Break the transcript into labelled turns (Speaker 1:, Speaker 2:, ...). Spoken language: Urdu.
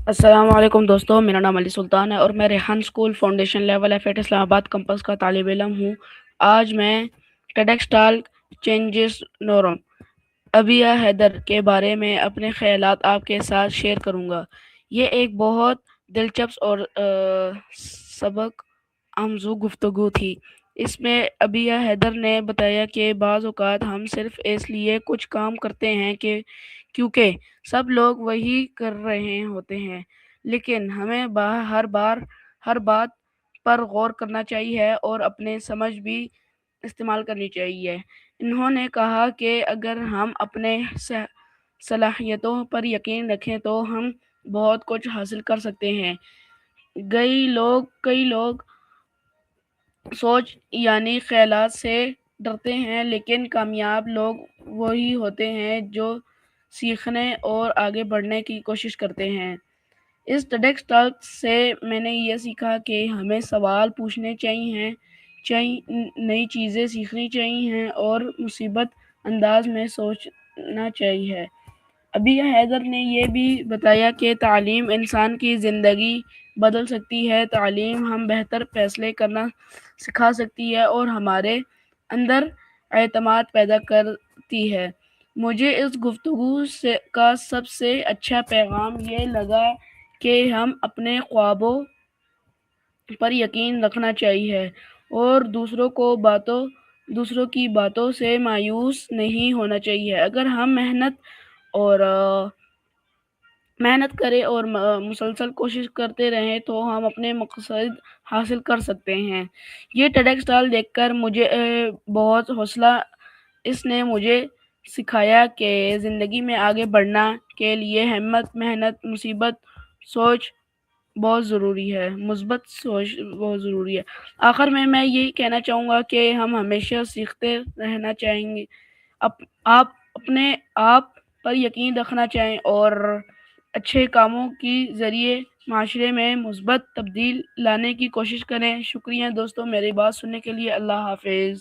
Speaker 1: السلام علیکم دوستوں، میرا نام علی سلطان ہے اور میں Rehan school foundation level F eight Islamabad campus کا طالب علم ہوں۔ آج میں TEDx talk changes norm Abiha Haider کے بارے میں اپنے خیالات آپ کے ساتھ شیئر کروں گا۔ یہ ایک بہت دلچسپ اور سبق آموز گفتگو تھی۔ اس میں ابیہ حیدر نے بتایا کہ بعض اوقات ہم صرف اس لیے کچھ کام کرتے ہیں کیونکہ سب لوگ وہی کر رہے ہوتے ہیں، لیکن ہمیں ہر بات پر غور کرنا چاہیے اور اپنے سمجھ بھی استعمال کرنی چاہیے۔ انہوں نے کہا کہ اگر ہم اپنے صلاحیتوں پر یقین رکھیں تو ہم بہت کچھ حاصل کر سکتے ہیں۔ کئی لوگ سوچ یعنی خیالات سے ڈرتے ہیں، لیکن کامیاب لوگ وہی ہوتے ہیں جو سیکھنے اور آگے بڑھنے کی کوشش کرتے ہیں۔ اس ٹیڈکس ٹاک سے میں نے یہ سیکھا کہ ہمیں سوال پوچھنے چاہیے، نئی چیزیں سیکھنی چاہیے اور مثبت انداز میں سوچنا چاہیے۔ ابیہ حیدر نے یہ بھی بتایا کہ تعلیم انسان کی زندگی بدل سکتی ہے۔ تعلیم ہم بہتر فیصلے کرنا سکھا سکتی ہے اور ہمارے اندر اعتماد پیدا کرتی ہے۔ مجھے اس گفتگو کا سب سے اچھا پیغام یہ لگا کہ ہم اپنے خوابوں پر یقین رکھنا چاہیے اور دوسروں کی باتوں سے مایوس نہیں ہونا چاہیے۔ اگر ہم محنت کریں اور مسلسل کوشش کرتے رہیں تو ہم اپنے مقصد حاصل کر سکتے ہیں۔ یہ ٹیڈکس ٹال دیکھ کر مجھے بہت حوصلہ اس نے مجھے سکھایا کہ زندگی میں آگے بڑھنا کے لیے ہمت، محنت، مثبت سوچ بہت ضروری ہے۔ آخر میں یہی کہنا چاہوں گا کہ ہم ہمیشہ سیکھتے رہنا چاہیے، آپ اپنے آپ پر یقین رکھنا چاہیں اور اچھے کاموں کے ذریعے معاشرے میں مثبت تبدیلی لانے کی کوشش کریں۔ شکریہ دوستوں، میری بات سننے کے لیے۔ اللہ حافظ۔